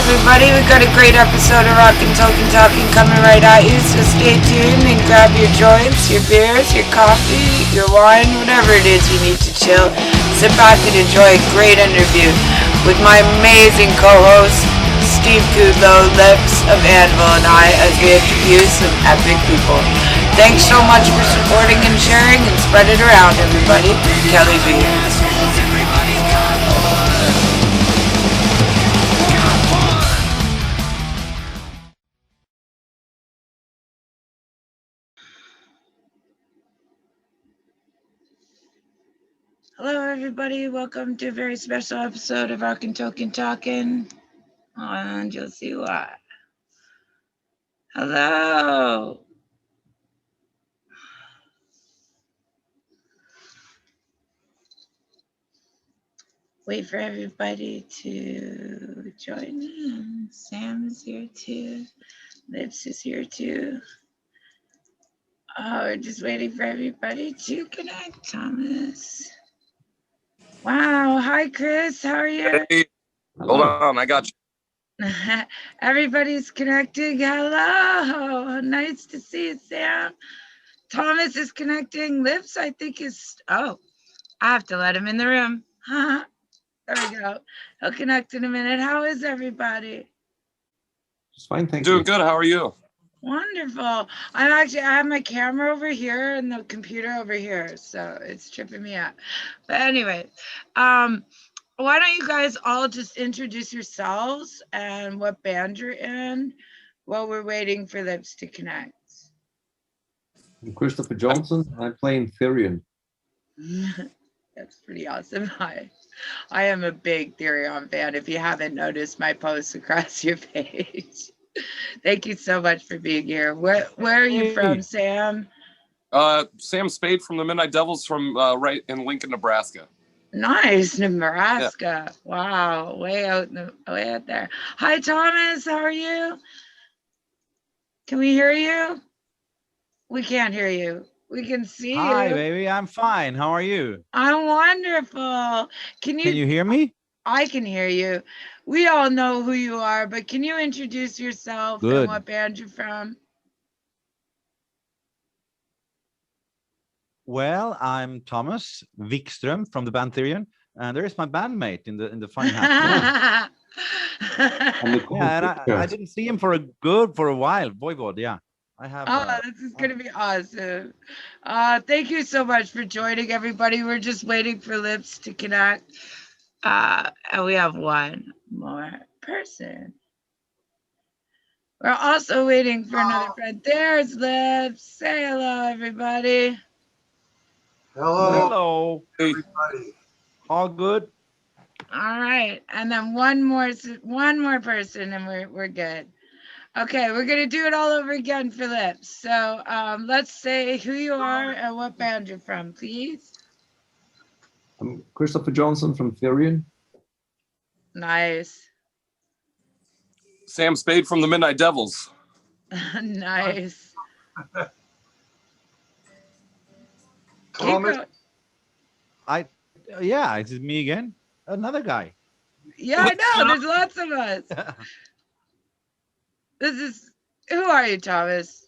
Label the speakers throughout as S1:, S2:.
S1: everybody. We've got a great episode of Rockn Talking coming right at you, so stay tuned and grab your joints, your beers, your coffee, your wine, whatever it is you need to chill. Sit back and enjoy a great interview with my amazing co-host, Steve Kudlow, Lips of Anvil, and I, as we interview some epic people. Thanks so much for supporting and sharing, and spread it around, everybody. Kelly B. Hello, everybody. Welcome to a very special episode of Rockn Talking, and you'll see why. Hello. Wait for everybody to join in. Sam is here too. Lips is here too. Oh, we're just waiting for everybody to connect. Thomas. Wow. Hi, Chris. How are you?
S2: Hey, hold on. I got you.
S1: Everybody's connecting. Hello. Nice to see you, Sam. Thomas is connecting. Lips, I think, is... Oh, I have to let him in the room. There we go. He'll connect in a minute. How is everybody?
S3: Just fine, thank
S2: Doing
S3: you.
S2: good. How are you?
S1: Wonderful. I have my camera over here and the computer over here, so it's tripping me out. But anyway, why don't you guys all just introduce yourselves and what band you're in while we're waiting for Lips to connect.
S3: I'm Christopher Johnson. I'm playing Therion.
S1: That's pretty awesome. I am a big Therion fan, if you haven't noticed my posts across your page. Thank you so much for being here. Where are you from, Sam?
S2: Sam Spade from the Midnight Devils from right in Lincoln, Nebraska.
S1: Nice, Nebraska. Yeah. Wow, way out there. Hi, Thomas. How are you? Can we hear you? We can't hear you. We can see you.
S4: Hi, baby. I'm fine. How are you?
S1: I'm wonderful. Can you
S4: hear me?
S1: I can hear you. We all know who you are, but can you introduce yourself and what band you're from?
S4: Well, I'm Thomas Wikström from the band Therion, and there is my bandmate in the funny hat. Yeah, and I didn't see him for a while. Voivod, yeah. I have.
S1: Oh, this is gonna be awesome. Thank you so much for joining, everybody. We're just waiting for Lips to connect. And we have one more person. We're also waiting for another friend. There's Lips. Say hello, everybody.
S4: Hello.
S2: Hey.
S5: Everybody.
S4: All good.
S1: All right, and then one more person, and we're good. Okay, we're gonna do it all over again for Lips. So let's say who you are and what band you're from, please.
S3: I'm Christopher Johnson from Therion.
S1: Nice.
S2: Sam Spade from the Midnight Devils.
S1: Nice.
S5: Thomas.
S4: Yeah, it's me again. Another guy.
S1: Yeah, I know. There's lots of us. Who are you, Thomas?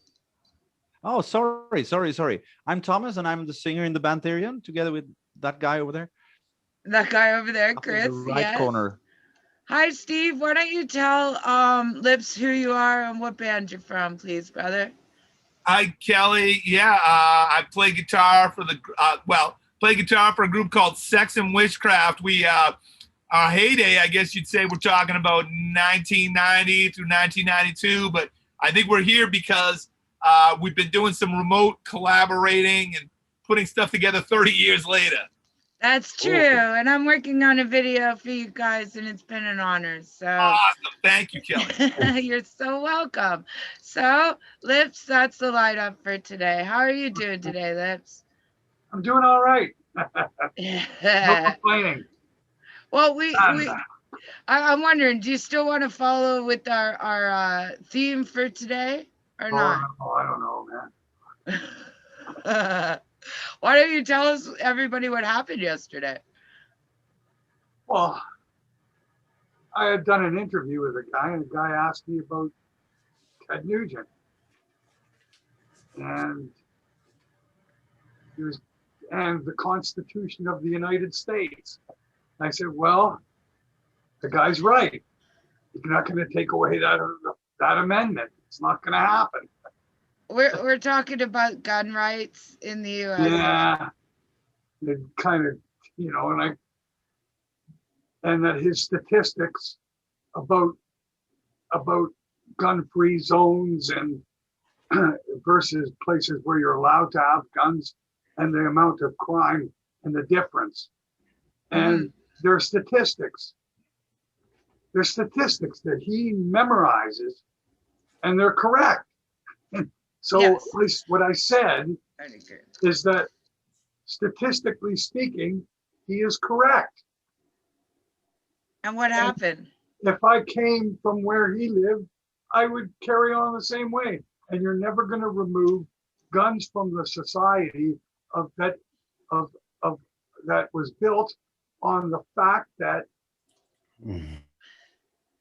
S4: Oh, sorry. I'm Thomas, and I'm the singer in the band Therion, together with that guy over there.
S1: That guy over there, Chris.
S4: In the right corner.
S1: Hi, Steve. Why don't you tell Lips who you are and what band you're from, please, brother?
S5: Hi, Kelly. Yeah, I play guitar for a group called Sex and Witchcraft. We our heyday, I guess you'd say, we're talking about 1990 through 1992, but I think we're here because we've been doing some remote collaborating and putting stuff together 30 years later.
S1: That's true, and I'm working on a video for you guys, and it's been an honor. So
S5: awesome. Thank you, Kelly.
S1: You're so welcome. So, Lips, that's the lineup for today. How are you doing today, Lips?
S5: I'm doing all right.
S1: Yeah.
S5: No complaining.
S1: Well, I'm wondering, do you still want to follow with our theme for today or not?
S5: No, I don't know, man.
S1: Why don't you tell us, everybody, what happened yesterday?
S5: Well,
S6: I had done an interview with a guy, and the guy asked me about Ted Nugent, and he was, and the Constitution of the United States. And I said, well, the guy's right. You're not going to take away that amendment. It's not going to happen.
S1: We're talking about gun rights in the U.S.
S6: Yeah, it kind of, and that his statistics about gun-free zones and versus places where you're allowed to have guns and the amount of crime and the difference. And there are statistics. There's statistics that he memorizes, and they're correct. And so
S1: Yes.
S6: at least what I said is that statistically speaking, he is correct.
S1: And what happened?
S6: If I came from where he lived, I would carry on the same way. And you're never going to remove guns from the society that was built on the fact that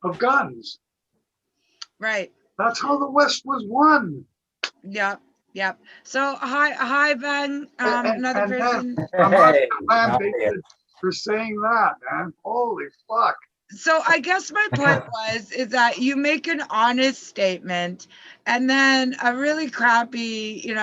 S6: of guns.
S1: Right.
S6: That's how the West was won.
S1: Yep. Yep. So hi Ben. Another
S6: And
S1: person.
S6: then I'm not lambasted for saying that, man. Holy fuck.
S1: So I guess my point is that you make an honest statement, and then a really crappy,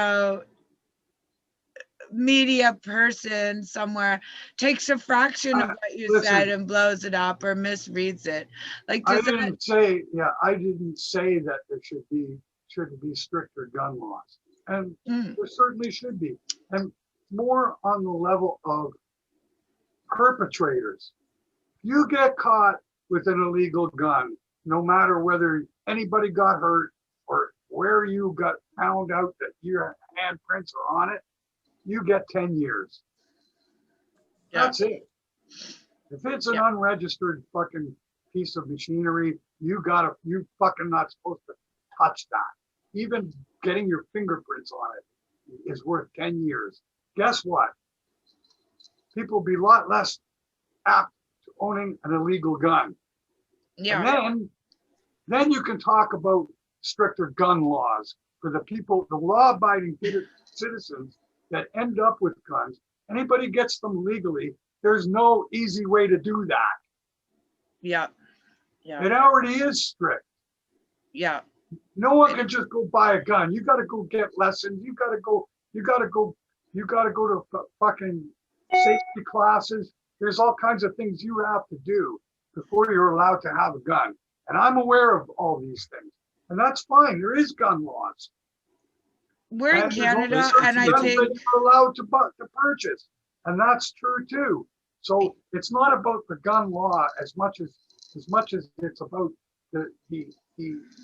S1: media person somewhere takes a fraction of what you said and blows it up or misreads it. Like,
S6: I didn't say that there shouldn't be stricter gun laws, and there certainly should be, and more on the level of perpetrators. You get caught with an illegal gun, no matter whether anybody got hurt or where you got found out that your handprints are on it, you get 10 years. Yeah. That's it. If it's an unregistered fucking piece of machinery, you fucking not supposed to touch that. Even getting your fingerprints on it is worth 10 years. Guess what? People will be a lot less apt to owning an illegal gun. Yeah. And then you can talk about stricter gun laws for the people, the law-abiding citizens that end up with guns. Anybody gets them legally, there's no easy way to do that.
S1: Yeah. Yeah.
S6: It already is strict.
S1: Yeah.
S6: No one can just go buy a gun. You got to go get lessons. You got to go to fucking safety classes. There's all kinds of things you have to do before you're allowed to have a gun. And I'm aware of all these things. And that's fine. There is gun laws.
S1: We're in Canada, and I think
S6: that you're allowed to purchase. And that's true too. So it's not about the gun law as much as it's about the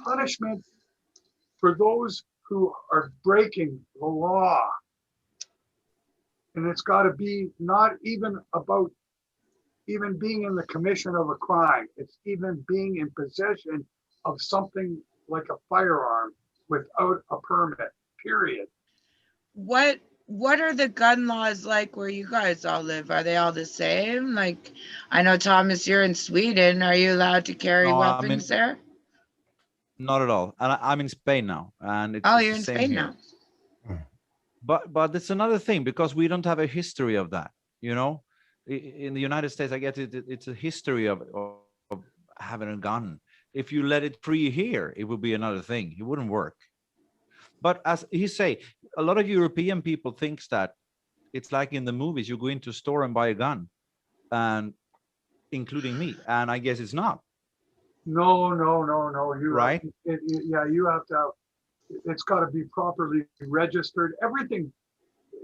S6: punishment for those who are breaking the law. And it's got to be not even about even being in the commission of a crime. It's even being in possession of something like a firearm without a permit, period.
S1: What are the gun laws like where you guys all live? Are they all the same? Like, I know, Thomas, you're in Sweden. Are you allowed to carry weapons there?
S4: Not at all. And I'm in Spain now. And it's
S1: you're in Spain now.
S4: But it's another thing, because we don't have a history of that, In the United States, I guess it's a history of having a gun. If you let it free here, it would be another thing. It wouldn't work. But as he say, a lot of European people thinks that it's like in the movies, you go into a store and buy a gun, and including me. And I guess it's not.
S6: No. You're
S4: right.
S6: You have to have, it's got to be properly registered. Everything.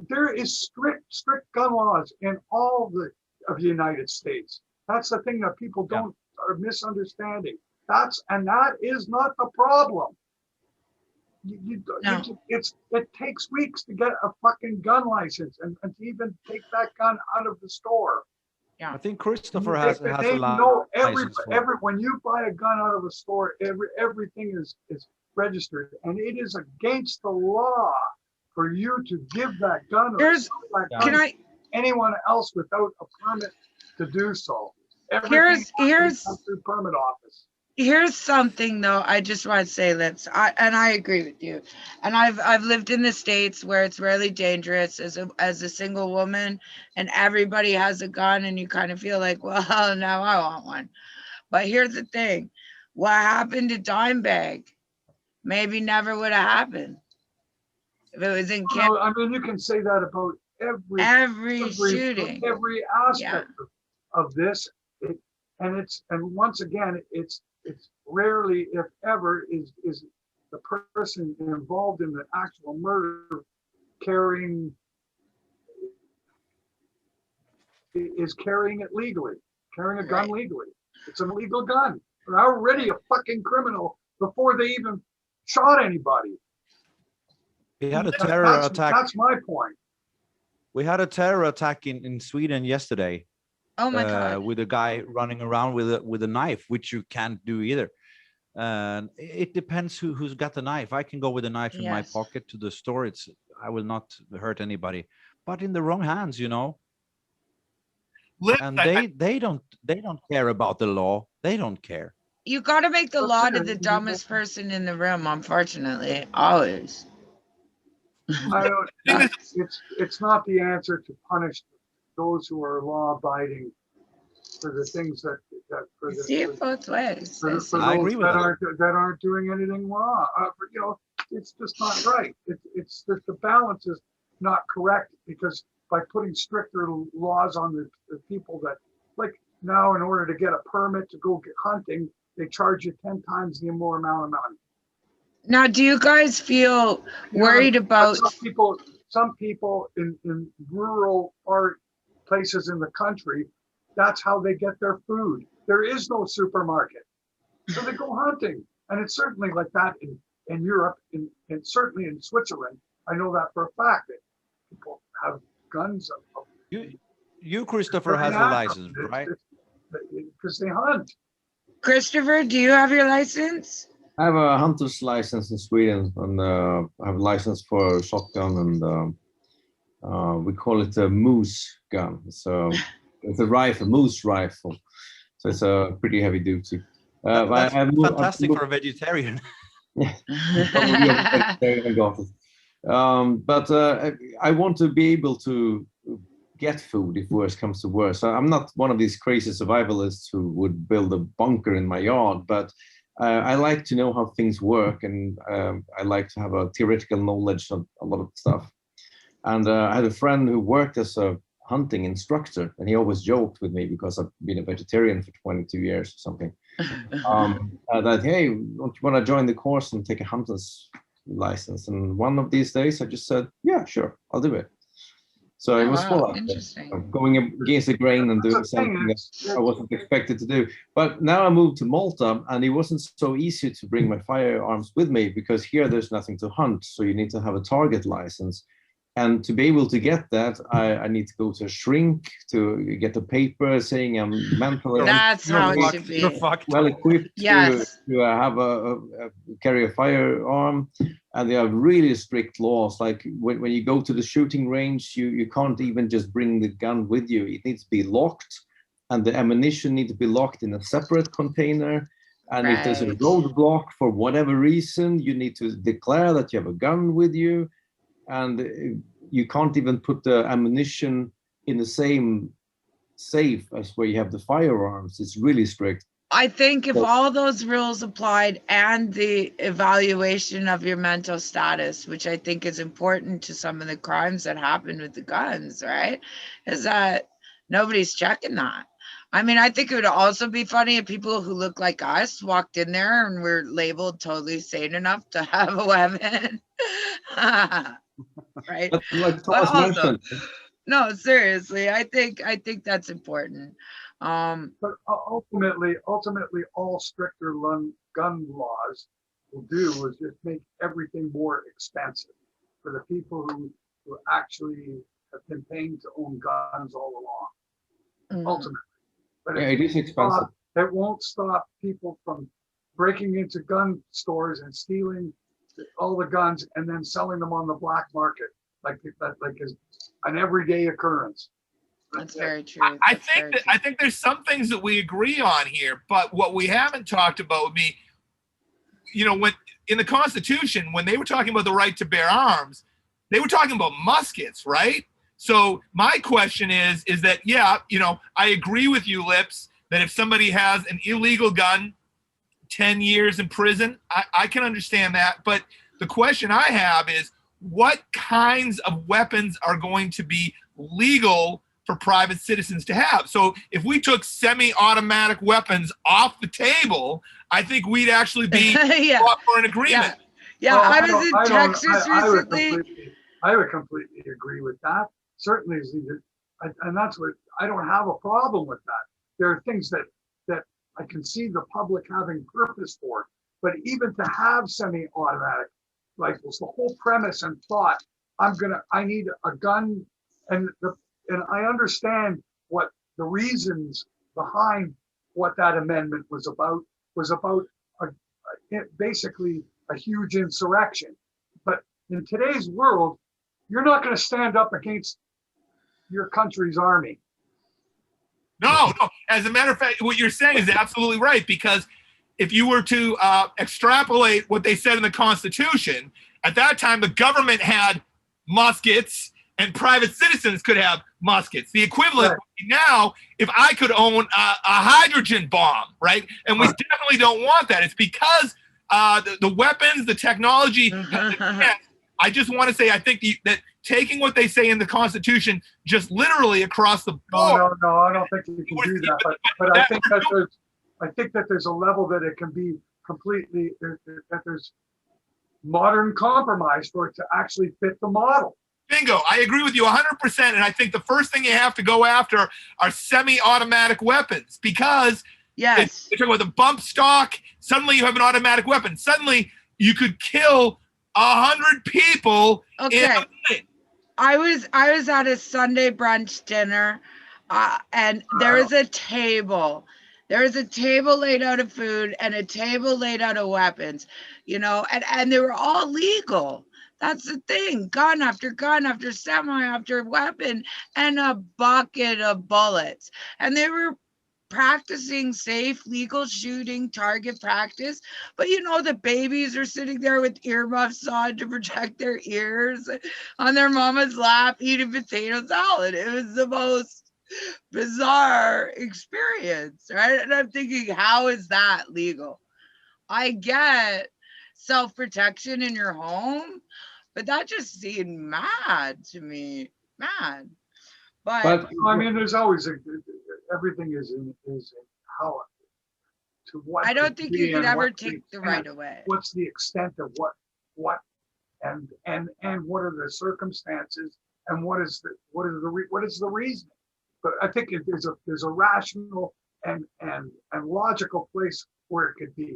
S6: There is strict gun laws in all of the United States. That's the thing that people are misunderstanding. That is not the problem. It takes weeks to get a fucking gun license and to even take that gun out of the store.
S1: Yeah,
S4: I think Christopher has a license.
S6: When you buy a gun out of a store, everything is registered, and it is against the law for you to give that gun or anyone else without a permit to do so. Everything
S1: Here's
S6: comes through permit office.
S1: here's something though. I just want to say this, and I agree with you. And I've lived in the States where it's really dangerous as a single woman, and everybody has a gun, and you kind of feel like, well, now I want one. But here's the thing: what happened to Dimebag maybe never would have happened if it was in Canada.
S6: I mean, you can say that about
S1: Every shooting.
S6: every aspect of this. And once again, it's rarely, if ever, is the person involved in the actual murder carrying it legally, carrying a gun legally. It's an illegal gun. They're already a fucking criminal before they even shot anybody.
S4: We had a terror attack.
S6: That's my point.
S4: We had a terror attack in Sweden yesterday.
S1: Oh my God.
S4: With a guy running around with a knife, which you can't do either. And it depends who's got the knife. I can go with a knife in my pocket to the store. I will not hurt anybody, but in the wrong hands, you know. And they don't care about the law. They don't care.
S1: You got to make the law to the dumbest person in the room, unfortunately, always.
S6: It's not the answer to punish those who are law-abiding for the things that for the,
S1: see it both ways.
S6: For
S4: I agree with
S6: that aren't doing anything wrong. You know, it's just not right. It's the balance is not correct, because by putting stricter laws on the people that, like now, in order to get a permit to go get hunting, they charge you 10 times the more amount of money.
S1: Now, do you guys feel worried about
S6: some people in rural places in the country? That's how they get their food. There is no supermarket, so they go hunting, and it's certainly like that in Europe, and certainly in Switzerland. I know that for a fact that people have guns.
S4: You Christopher, has a license, right?
S6: Because they hunt.
S1: Christopher, do you have your license?
S3: I have a hunter's license in Sweden, and I have a license for shotgun, and we call it a moose gun. So it's a rifle, moose rifle. So it's a pretty heavy duty.
S4: That's fantastic for a vegetarian.
S3: But I want to be able to get food if worse comes to worse. I'm not one of these crazy survivalists who would build a bunker in my yard, but I like to know how things work, and I like to have a theoretical knowledge of a lot of stuff. And I had a friend who worked as a hunting instructor, and he always joked with me, because I've been a vegetarian for 22 years or something, that, hey, don't you want to join the course and take a hunter's license? And one of these days I just said, yeah, sure, I'll do it. So it was fun, going against the grain and doing something that I wasn't expected to do. But now I moved to Malta, and it wasn't so easy to bring my firearms with me, because here there's nothing to hunt. So you need to have a target license. And to be able to get that, I need to go to a shrink to get a paper saying I'm mentally
S1: That's how it should be.
S3: Well equipped to have carry a firearm. And they have really strict laws. Like when you go to the shooting range, you can't even just bring the gun with you. It needs to be locked, and the ammunition needs to be locked in a separate container. And if there's a roadblock for whatever reason, you need to declare that you have a gun with you. And you can't even put the ammunition in the same safe as where you have the firearms. It's really strict.
S1: I think if all those rules applied, and the evaluation of your mental status, which I think is important to some of the crimes that happen with the guns, right, is that nobody's checking that. I mean, I think it would also be funny if people who look like us walked in there and were labeled totally sane enough to have a weapon. Right?
S3: Like also,
S1: no, seriously, I think that's important.
S6: But ultimately, all stricter gun laws will do is just make everything more expensive for the people who actually have been paying to own guns all along. Ultimately, but
S3: it is expensive.
S6: It won't stop people from breaking into gun stores and stealing all the guns and then selling them on the black market, like is an everyday occurrence.
S1: That's very true.
S5: I
S1: That's
S5: think
S1: very
S5: that
S1: true.
S5: I think there's some things that we agree on here, but what we haven't talked about would be, when in the Constitution, when they were talking about the right to bear arms, they were talking about muskets, right? So my question is that, I agree with you, Lips, that if somebody has an illegal gun, 10 years in prison, I can understand that. But the question I have is, what kinds of weapons are going to be legal for private citizens to have? So if we took semi-automatic weapons off the table, I think we'd actually be
S1: Yeah.
S5: for an agreement.
S1: Yeah,
S6: Well,
S1: I was in Texas recently.
S6: I would completely agree with that. Certainly, and that's what I don't have a problem with that. There are things that I can see the public having purpose for, but even to have semi-automatic rifles, the whole premise and thought, I need a gun, and I understand what the reasons behind what that amendment was about basically a huge insurrection. But in today's world, you're not going to stand up against your country's army.
S5: No. As a matter of fact, what you're saying is absolutely right, because if you were to extrapolate what they said in the Constitution, at that time, the government had muskets and private citizens could have muskets. The equivalent would be now if I could own a hydrogen bomb, right? And we definitely don't want that. It's because the weapons, the technology, I just want to say, I think that taking what they say in the Constitution just literally across the board.
S6: No, I don't think you can do that. But I think that there's a level that it can be completely, that there's modern compromise for it to actually fit the model.
S5: Bingo. I agree with you 100%. And I think the first thing you have to go after are semi-automatic weapons, because
S1: Yes,
S5: you're talking about the bump stock. Suddenly you have an automatic weapon. Suddenly you could kill 100 people.
S1: Okay. I was at a Sunday brunch dinner, and there is a table. There is a table laid out of food and a table laid out of weapons, and they were all legal. That's the thing. Gun after semi after weapon, and a bucket of bullets. And they were practicing safe, legal shooting, target practice. But the babies are sitting there with earmuffs on to protect their ears on their mama's lap eating potato salad. It was the most bizarre experience, right? And I'm thinking, how is that legal? I get self-protection in your home, but that just seemed mad to me. Mad. But
S6: I mean, there's always everything is in how, to what
S1: I don't think you
S6: degree
S1: could
S6: and
S1: ever
S6: what
S1: take the
S6: extent.
S1: right away.
S6: What's the extent of what and what are the circumstances, and what is the reason? But I think there's a rational and logical place where it could be.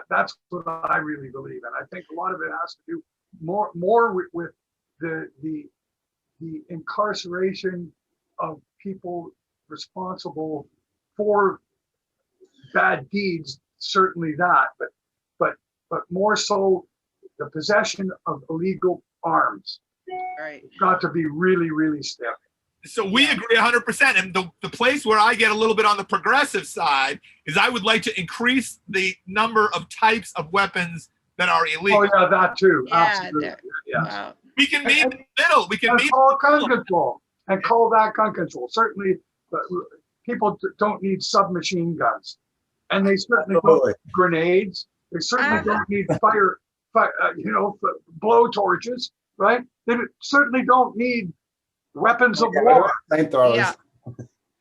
S6: That's what I really believe, and I think a lot of it has to do more with the incarceration of people responsible for bad deeds. Certainly that, but more so the possession of illegal arms.
S1: Right.
S6: It's got to be really, really stiff.
S5: So we agree 100%. And the place where I get a little bit on the progressive side is I would like to increase the number of types of weapons that are illegal.
S6: Oh yeah, that too.
S1: Yeah,
S6: Absolutely. Yeah.
S1: Wow.
S5: We can meet in the middle. We can
S6: And
S5: meet.
S6: call gun control, and call that gun control. Certainly, people don't need submachine guns, and they certainly don't need grenades. They certainly don't need fire, blow torches, right? They certainly don't need weapons of war.
S1: Yeah.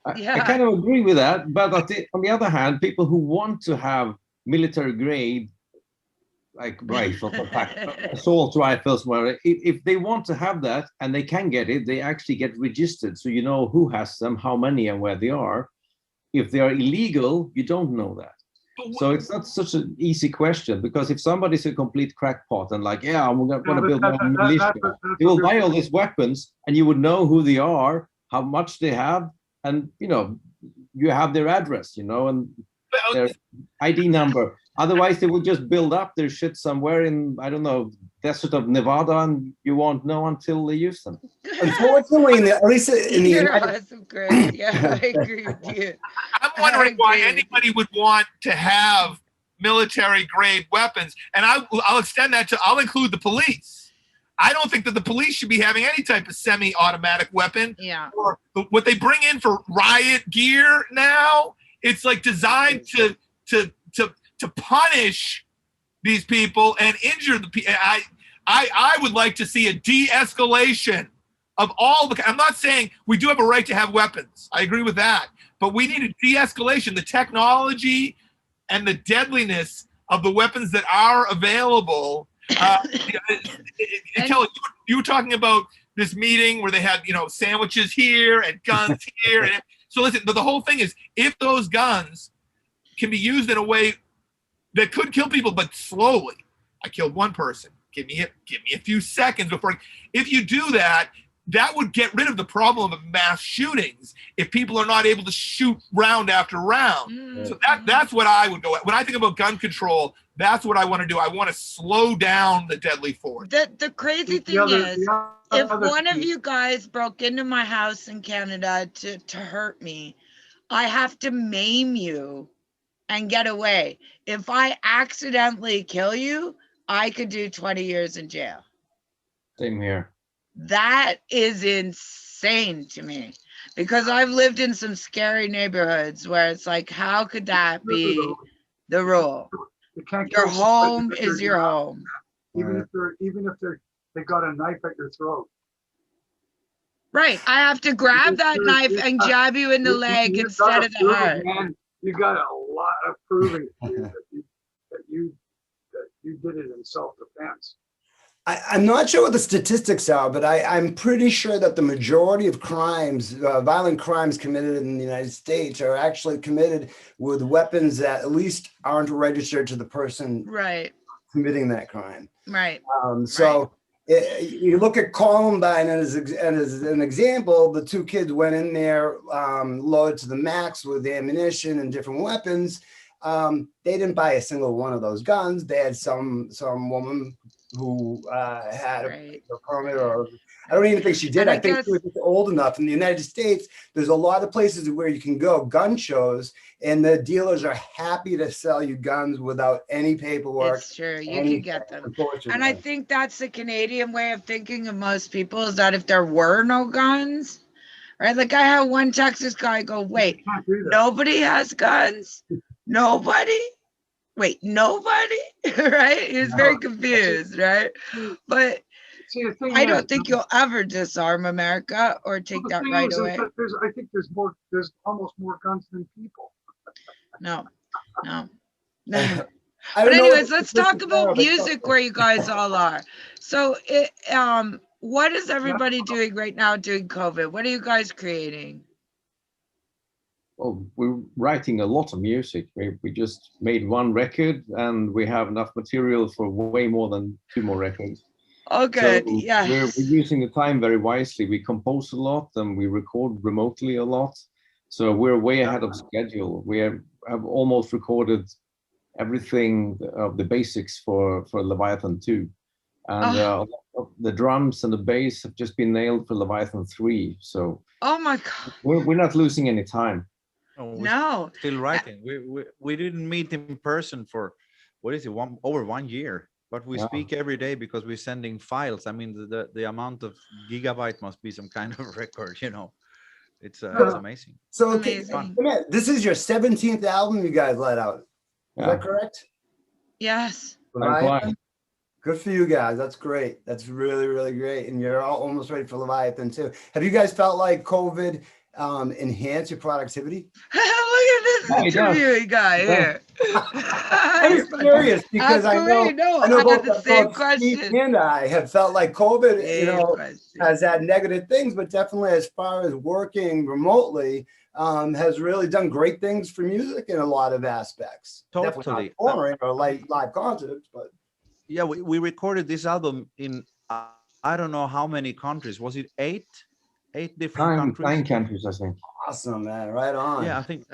S3: I kind of agree with that, but on the other hand, people who want to have military grade, like rifles, assault rifles, where if they want to have that and they can get it, they actually get registered, so you know who has them, how many, and where they are. If they are illegal, you don't know that. So it's not such an easy question, because if somebody's a complete crackpot and like, I'm going to build my own militia, they will buy all these weapons, and you would know who they are, how much they have, and you have their address, and their ID number. Otherwise, they will just build up their shit somewhere in, I don't know, desert of Nevada, and you won't know until they use them.
S7: Unfortunately, at least in the
S1: You're
S7: United
S1: awesome, Chris. Yeah, I agree with you.
S5: I'm wondering why
S1: agree.
S5: anybody would want to have military grade weapons. And I'll extend that to, I'll include the police. I don't think that the police should be having any type of semi-automatic weapon.
S1: Yeah.
S5: Or what they bring in for riot gear now, it's like designed to punish these people and injure the people. I would like to see a de-escalation of all the. I'm not saying we do have a right to have weapons. I agree with that, but we need a de-escalation. The technology and the deadliness of the weapons that are available. Kelly, you were talking about this meeting where they had, sandwiches here and guns here. And so listen, the whole thing is, if those guns can be used in a way that could kill people, but slowly. I killed one person. Give me a few seconds before. If you do that, that would get rid of the problem of mass shootings if people are not able to shoot round after round. So that's what I would go at. When I think about gun control, that's what I want to do. I want to slow down the deadly force.
S1: The crazy thing is, if one of you guys broke into my house in Canada to hurt me, I have to maim you and get away. If I accidentally kill you, I could do 20 years in jail.
S3: Same here.
S1: That is insane to me, because I've lived in some scary neighborhoods where it's like, how could that be the rule? Your home is your home.
S6: Even if they got a knife at your throat.
S1: Right. I have to grab that knife and jab you in the leg instead of the heart.
S6: Man, you got a lot of proving that you did it in self-defense.
S7: I'm not sure what the statistics are, but I'm pretty sure that the majority of crimes, violent crimes committed in the United States, are actually committed with weapons that at least aren't registered to the person committing that crime.
S1: Right.
S7: You look at Columbine as an example. The two kids went in there loaded to the max with ammunition and different weapons. They didn't buy a single one of those guns. They had some woman who had a permit, or I don't even think she did. I think she was old enough. In the United States, there's a lot of places where you can go, gun shows, and the dealers are happy to sell you guns without any paperwork.
S1: It's true. You can get them. And I think that's the Canadian way of thinking of most people, is that if there were no guns, right? Like, I had one Texas guy go, wait, nobody has guns? Nobody? Wait, nobody? Right? He was very confused, right? But I don't think you'll ever disarm America or take that right away.
S6: I think there's almost more guns than people.
S1: No. But anyways, let's talk about music, where you guys all are. So what is everybody doing right now during COVID? What are you guys creating?
S3: Well, we're writing a lot of music. We just made one record, and we have enough material for way more than 2 more records.
S1: Oh, good.
S3: So
S1: yes.
S3: We're using the time very wisely. We compose a lot, and we record remotely a lot. So we're way ahead of schedule. We have almost recorded everything of the basics for Leviathan 2. And the drums and the bass have just been nailed for Leviathan 3. So
S1: oh my God.
S3: We're not losing any time.
S1: No.
S4: Still writing. We didn't meet in person for, what is it, over 1 year. But we speak every day because we're sending files. I mean, the amount of gigabyte must be some kind of record, It's amazing.
S7: So this is your 17th album you guys let out. Is that correct?
S1: Yes.
S7: Good for you guys. That's great. That's really, really great. And you're all almost ready for Leviathan too. Have you guys felt like COVID enhanced your productivity?
S1: Look at this interviewing guy here.
S7: I'm curious because I know both the same question. And I have felt like COVID, has had negative things, but definitely as far as working remotely, has really done great things for music in a lot of aspects.
S4: Totally.
S7: Definitely not touring or live concerts, but
S4: yeah, we recorded this album in I don't know how many countries. Was it 8 different countries?
S3: 9 countries, I think.
S7: Awesome, man. Right on.
S4: Yeah, I think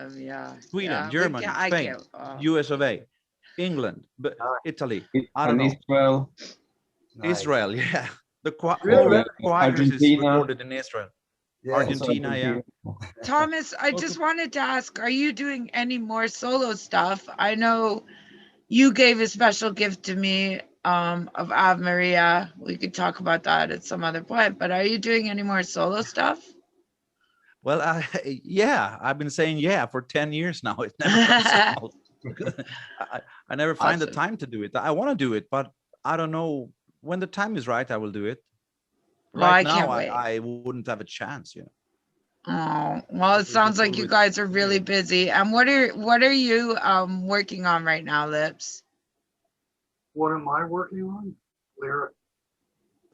S4: Sweden, Germany, Spain, US of A. England, but Italy. I
S3: And
S4: don't know.
S3: Israel,
S7: Nice.
S4: Israel, yeah. The
S7: Really?
S4: choirs is
S3: Argentina.
S4: recorded in Israel.
S7: Yeah.
S4: Argentina, yeah.
S1: Thomas, I just wanted to ask, are you doing any more solo stuff? I know you gave a special gift to me of Ave Maria. We could talk about that at some other point, but are you doing any more solo stuff?
S4: Well, yeah, I've been saying yeah for 10 years now. It never comes out. I never find the
S1: Awesome.
S4: time to do it. I want to do it, but I don't know when the time is right. I will do it.
S1: Well,
S4: Right
S1: I
S4: now,
S1: can't wait.
S4: I wouldn't have a chance.
S1: Oh, well, it
S4: It's
S1: sounds
S4: a
S1: like
S4: little
S1: you
S4: bit
S1: guys are really
S4: weird.
S1: busy. And what are you working on right now, Lips?
S6: What am I working on? Lyric.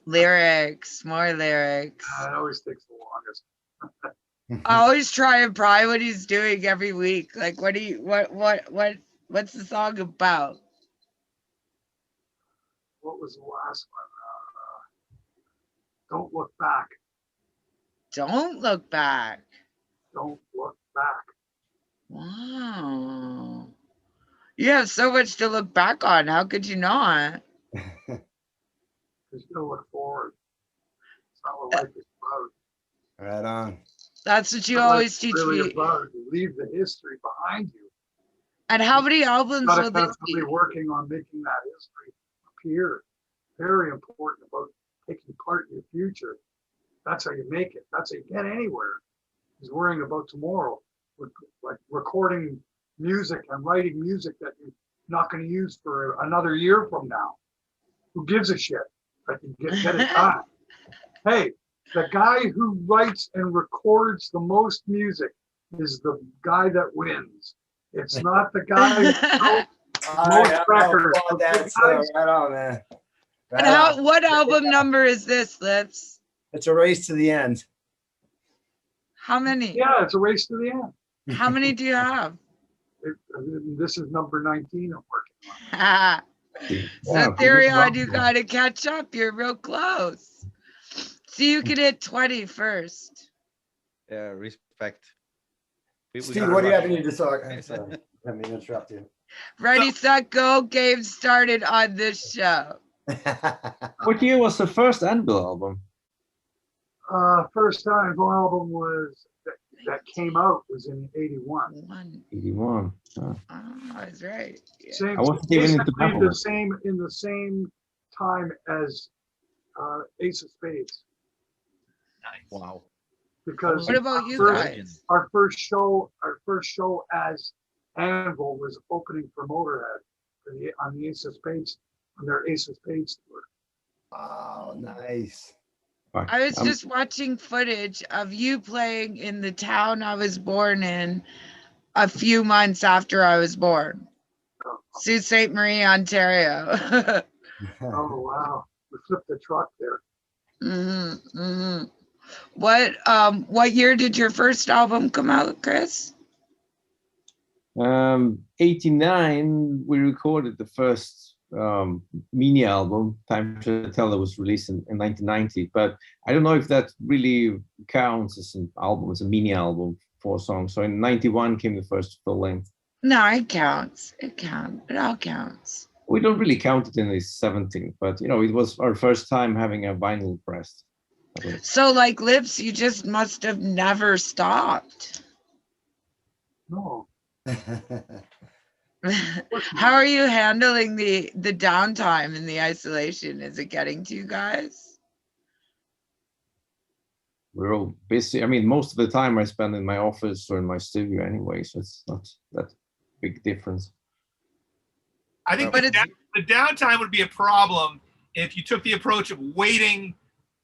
S1: Lyrics, more lyrics.
S6: It always takes the longest.
S1: I always try and pry what he's doing every week. Like, what's the song about?
S6: What was the last one? Don't look back.
S1: Don't look back.
S6: Don't look back.
S1: Wow. You have so much to look back on. How could you not?
S6: Because you gotta look forward. It's not what life is about.
S7: Right on.
S1: That's what you
S6: What life
S1: always
S6: is
S1: teach
S6: really
S1: me.
S6: about. You leave the history behind you.
S1: And how many albums
S6: Gotta
S1: will this
S6: constantly
S1: be?
S6: working on making that history appear. Very important about taking part in your future. That's how you make it. That's how you get anywhere. Is worrying about tomorrow. Like recording music and writing music that you're not going to use for another year from now. Who gives a shit? I can get it done. Hey, the guy who writes and records the most music is the guy that wins. It's not the guy who most records.
S7: That's right on, man.
S1: And
S7: Right on.
S1: what album number is this, Lips?
S7: It's a race to the end.
S1: How many?
S6: Yeah, it's a race to the end.
S1: How many do you have?
S6: This is number 19 I'm working on.
S1: So
S3: Yeah,
S1: Therion, you gotta catch up. You're real close. So you can hit 20 first.
S4: Yeah, respect.
S7: Steve, what do you have in your talk? I'm sorry. Let me interrupt you.
S1: Ready, set, go. Game started on this show.
S3: What year was the first Anvil album?
S6: First time album was that came out was in 81.
S3: 81.
S1: Oh, I was right. Yeah.
S6: Same,
S3: I wasn't even into
S6: basically
S3: metal.
S6: in the same time as Ace of Spades.
S4: Wow.
S6: Because
S1: What about you
S6: first-
S1: guys?
S6: our first show as Anvil was opening for Motorhead on the Ace of Spades, on their Ace of Spades tour.
S7: Oh, nice.
S1: I was just watching footage of you playing in the town I was born in a few months after I was born. Sault Ste. Marie, Ontario.
S6: Oh wow, we flipped the truck there.
S1: What year did your first album come out, Chris?
S3: 89, we recorded the first mini album, Time to Tell, that was released in 1990. But I don't know if that really counts as an album, as a mini album, 4 songs. So in 91 came the first full length.
S1: No, it counts. It counts. It all counts.
S3: We don't really count it in the 17th, but you know, it was our first time having a vinyl pressed.
S1: So like Lips, you just must have never stopped.
S6: No,
S1: How are you handling the downtime and the isolation? Is it getting to you guys?
S3: We're all busy. I mean, most of the time I spend in my office or in my studio anyway, so it's not that big difference.
S5: I think
S1: But
S5: the downtime would be a problem if you took the approach of waiting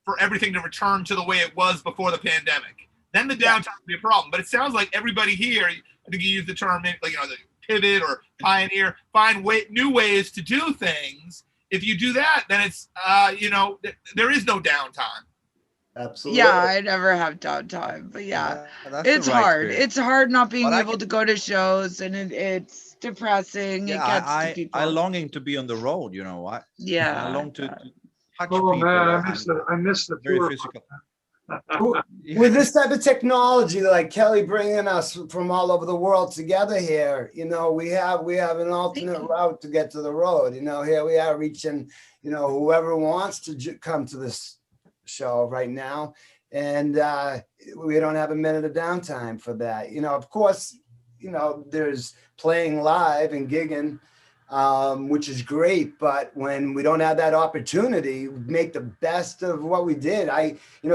S5: for everything to return to the way it was before the pandemic. Then the downtime would be a problem. But it sounds like everybody here, I think you use the term, like, you know, the pivot or pioneer, find new ways to do things. If you do that, then it's, you know, there is no downtime.
S7: Absolutely.
S1: Yeah, I never have downtime, but yeah,
S4: That's the
S1: it's
S4: right
S1: hard.
S4: spirit.
S1: It's hard not being
S4: But I
S1: able to go to shows, and it's depressing. It
S4: Yeah,
S1: gets to people.
S4: I longing to be on the road, I
S1: Yeah.
S4: long to touch
S6: oh
S4: people.
S6: man,
S4: and
S6: I miss the
S4: very
S6: tour.
S4: physical.
S7: With this type of technology, like Kelly bringing us from all over the world together here, we have an alternate route to get to the road. Here we are reaching, whoever wants to come to this show right now, and we don't have a minute of downtime for that. Of course, there's playing live and gigging, which is great. But when we don't have that opportunity, make the best of what we did.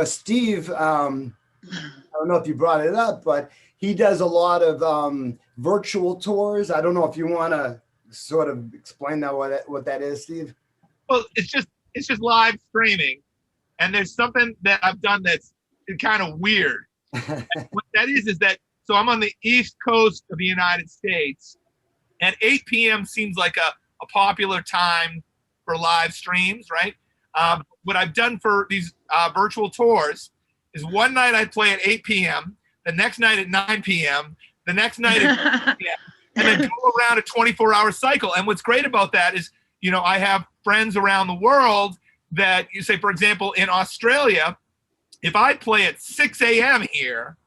S7: Steve, I don't know if you brought it up, but he does a lot of virtual tours. I don't know if you want to sort of explain that what that is, Steve.
S5: Well, it's just live streaming, and there's something that I've done that's kind of weird. What that is that so I'm on the East Coast of the United States, and 8 p.m. seems like a popular time for live streams, right? What I've done for these virtual tours is one night I play at 8 p.m., the next night at 9 p.m., the next night at 10 p.m., and then go around a 24-hour cycle. And what's great about that is, I have friends around the world that you say, for example, in Australia, if I play at 6 a.m. here,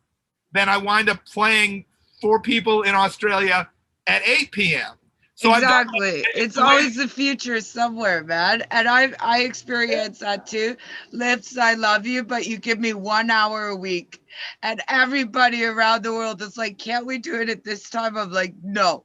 S5: then I wind up playing for people in Australia at 8 p.m. So
S1: exactly. It's always the future somewhere, man. And I experience that too. Lips, I love you, but you give me 1 hour a week. And everybody around the world is like, can't we do it at this time? I'm like, no,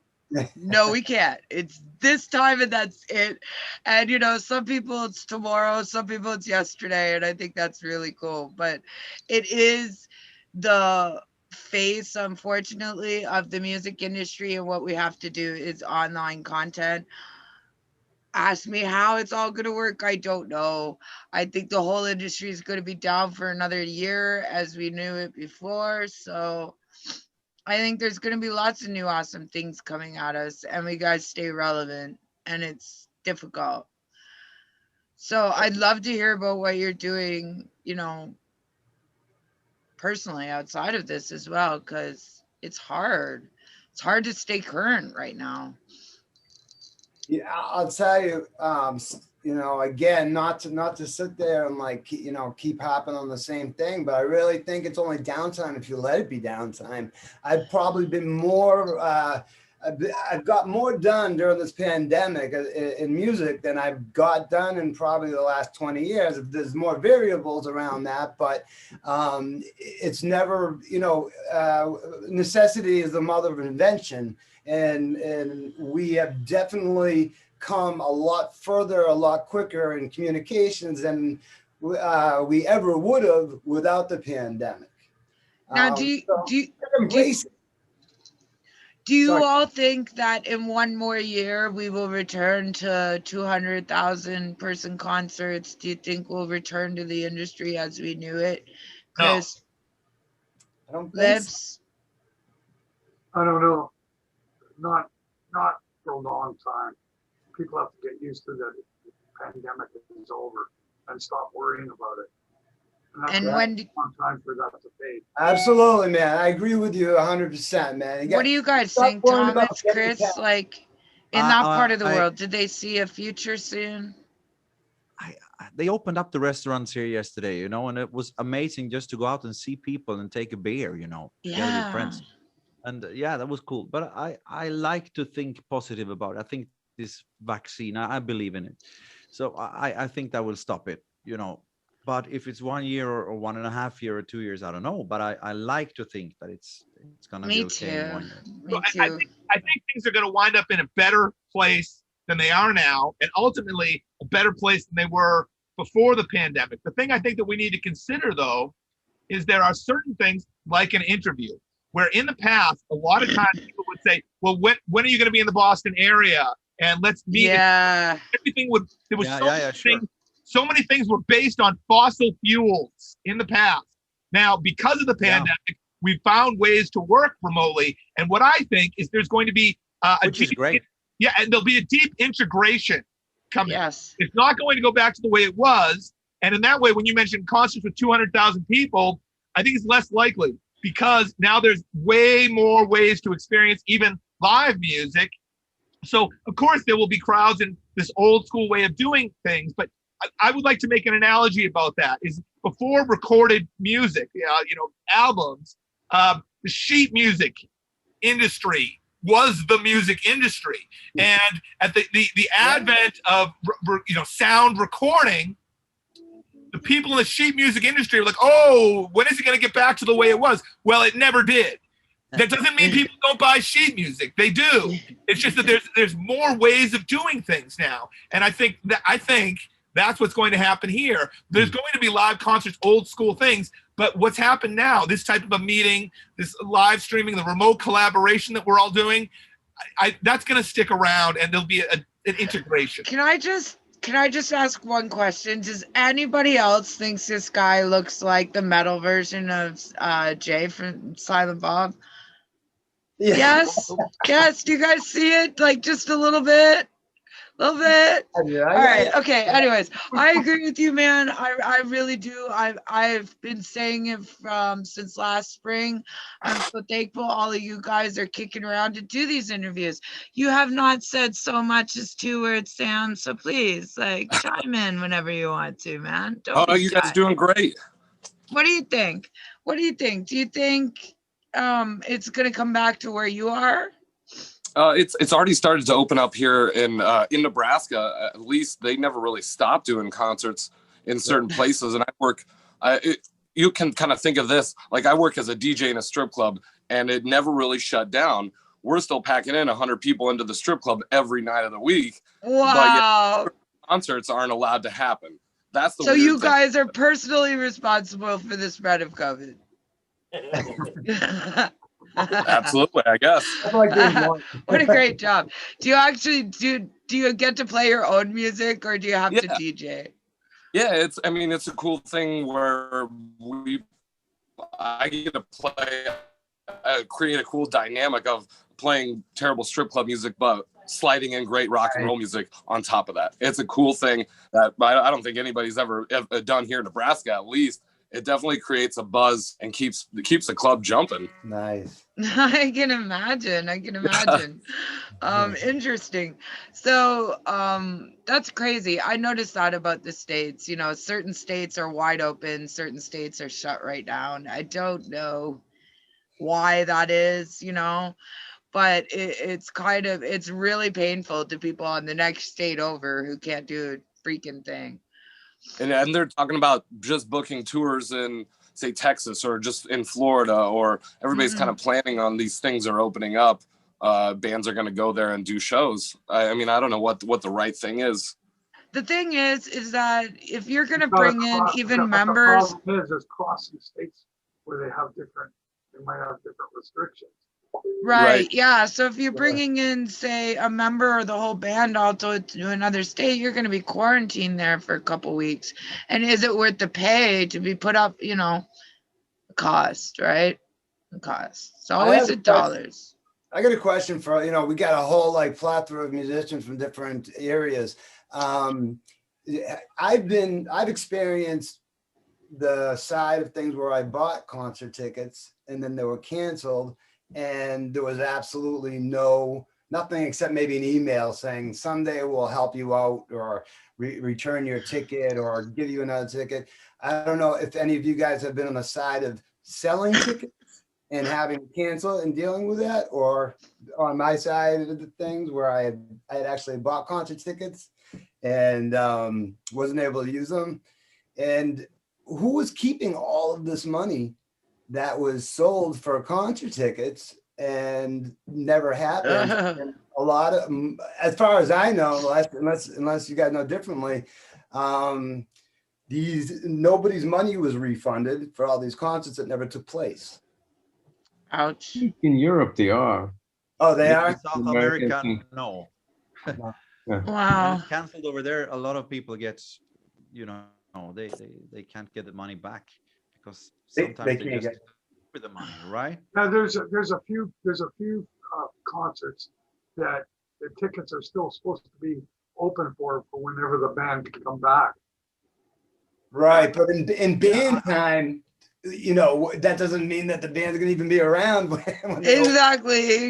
S1: we can't. It's this time and that's it. And, some people it's tomorrow, some people it's yesterday. And I think that's really cool. But it is the face, unfortunately, of the music industry, and what we have to do is online content. Ask me how it's all going to work. I don't know. I think the whole industry is going to be down for another year as we knew it before. So I think there's going to be lots of new awesome things coming at us, and we got to stay relevant, and it's difficult. So I'd love to hear about what you're doing, personally outside of this as well, because it's hard to stay current right now.
S7: Yeah, I'll tell you, again, not to sit there and keep hopping on the same thing, but I really think it's only downtime if you let it be downtime. I've probably been more I've got more done during this pandemic in music than I've got done in probably the last 20 years. There's more variables around that, but it's never, necessity is the mother of invention. And we have definitely come a lot further, a lot quicker in communications than we ever would have without the pandemic.
S1: Now, do you all think that in one more year we will return to 200,000 person concerts? Do you think we'll return to the industry as we knew it? Chris,
S7: I don't think
S1: Lips?
S6: I don't know. Not for a long time. People have to get used to that the pandemic is over and stop worrying about it.
S1: And when
S6: long time for that to fade.
S7: Absolutely, man. I agree with you 100%, man.
S1: What do you guys think, Thomas, Chris? Like in that part of the world, did they see a future soon?
S4: They opened up the restaurants here yesterday, and it was amazing just to go out and see people and take a beer, together with friends. And that was cool. But I like to think positive about it. I think this vaccine, I believe in it. So I think that will stop it, But if it's 1 year or 1.5 years or 2 years, I don't know. But I like to think that it's gonna be okay in 1 year.
S1: Me too.
S5: I think things are going to wind up in a better place than they are now, and ultimately a better place than they were before the pandemic. The thing I think that we need to consider, though, is there are certain things like an interview, where in the past, a lot of times people would say, well, when are you going to be in the Boston area? And let's meet.
S1: Yeah.
S5: Everything would, there was so many things were based on fossil fuels in the past. Now, because of the pandemic, we found ways to work remotely. And what I think is there's going to be
S4: which is great.
S5: Yeah, and there'll be a deep integration coming.
S1: Yes.
S5: It's not going to go back to the way it was. And in that way, when you mentioned concerts with 200,000 people, I think it's less likely, because now there's way more ways to experience even live music. So, of course, there will be crowds in this old school way of doing things. But I would like to make an analogy about that. Is before recorded music, albums, the sheet music industry was the music industry, and at the advent of sound recording, the people in the sheet music industry are like, oh, when is it going to get back to the way it was? Well, it never did. That doesn't mean people don't buy sheet music. They do. It's just that there's more ways of doing things now, and I think that's what's going to happen here. There's going to be live concerts, old school things, but what's happened now, this type of a meeting, this live streaming, the remote collaboration that we're all doing, that's going to stick around, and there'll be an integration.
S1: Can I just ask one question? Does anybody else thinks this guy looks like the metal version of Jay from Silent Bob?
S7: Yeah.
S1: Yes. Yes. Do you guys see it? Like just a little bit? A little bit?
S7: Yeah,
S1: All right. Okay. Anyways, I agree with you, man. I really do. I've been saying it since last spring. I'm so thankful all of you guys are kicking around to do these interviews. You have not said so much as 2 words, Sam. So please, chime in whenever you want to, man. Don't be
S2: you
S1: shy.
S2: guys doing great.
S1: What do you think? What do you think? Do you think it's gonna come back to where you are?
S2: It's already started to open up here in Nebraska. At least they never really stopped doing concerts in certain places. And I work. You can kind of think of this like I work as a DJ in a strip club, and it never really shut down. We're still packing in 100 people into the strip club every night of the week.
S1: Wow.
S2: But yet, concerts aren't allowed to happen. That's the.
S1: So
S2: weird
S1: you
S2: thing.
S1: guys are personally responsible for the spread of COVID.
S2: Absolutely, I guess.
S1: What a great job. Do you actually do you get to play your own music, or do you have to DJ?
S2: Yeah, it's a cool thing where I get to play, create a cool dynamic of playing terrible strip club music, but sliding in great rock and roll music on top of that. It's a cool thing that I don't think anybody's ever done here in Nebraska, at least. It definitely creates a buzz and keeps the club jumping.
S7: Nice.
S1: I can imagine. Interesting. So that's crazy. I noticed that about the states. Certain states are wide open, certain states are shut right down. I don't know why that is, but it's really painful to people on the next state over who can't do a freaking thing.
S2: And they're talking about just booking tours in, say, Texas or just in Florida, or everybody's kind of planning on these things are opening up. Bands are going to go there and do shows. I don't know what the right thing is.
S1: The thing is that if you're going to bring in even members.
S6: The problem is crossing states where they might have different restrictions.
S1: Right. Yeah. So if you're bringing in, say, a member or the whole band also to another state, you're going to be quarantined there for a couple weeks. And is it worth the pay to be put up, the cost, right? The cost. It's always the dollars.
S7: I got a question for, we got a whole plethora of musicians from different areas. I've experienced the side of things where I bought concert tickets and then they were canceled. And there was absolutely nothing except maybe an email saying someday we'll help you out or return your ticket or give you another ticket. I don't know if any of you guys have been on the side of selling tickets and having to cancel and dealing with that, or on my side of the things where I had actually bought concert tickets and wasn't able to use them. And who was keeping all of this money that was sold for concert tickets and never happened? And a lot of, as far as I know, unless you guys know differently, nobody's money was refunded for all these concerts that never took place.
S1: Ouch.
S3: In Europe, they are.
S7: Oh, they are?
S4: South America, no.
S1: Wow.
S4: Canceled over there. A lot of people get, they can't get the money back because sometimes they
S7: can't
S4: just
S7: get
S4: for the money, right?
S6: Now there's a few concerts that the tickets are still supposed to be open for whenever the band can come back.
S7: Right, but in band time, that doesn't mean that the band's gonna even be around.
S1: Exactly.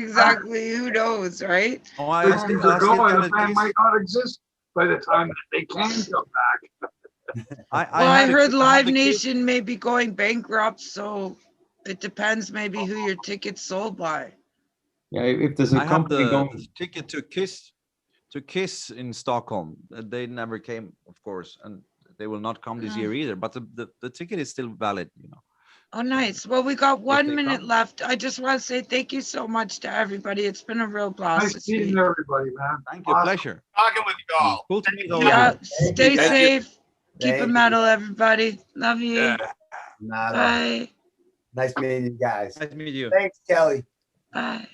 S1: Who knows, right?
S4: Oh,
S6: The band might not exist by the time that they can come back.
S1: I
S4: had a
S1: heard
S4: kid- I had
S1: Live
S4: a kid-
S1: Nation may be going bankrupt, so it depends maybe who your ticket's sold by.
S3: Yeah, if there's a
S4: I have
S3: company
S4: the
S3: going,
S4: ticket to Kiss in Stockholm. They never came, of course, and they will not come this
S1: No.
S4: year either. But the ticket is still valid, you know.
S1: Oh, nice. Well, we got
S4: they
S1: 1 minute
S4: come.
S1: left. I just want to say thank you so much to everybody. It's been a real blast
S6: Nice
S1: this
S6: meeting
S1: week.
S6: everybody, man.
S4: Thank you,
S6: Awesome.
S4: pleasure.
S5: Talking with you all.
S4: Cool to meet all
S1: Yeah,
S4: of you.
S1: stay
S7: you.
S2: Thank you.
S1: safe. Keep it
S7: Thank you.
S1: metal, everybody. Love you.
S2: Yeah.
S7: Nada.
S1: Bye.
S7: Nice meeting you guys.
S4: Nice to meet you.
S7: Thanks, Kelly.
S1: Bye.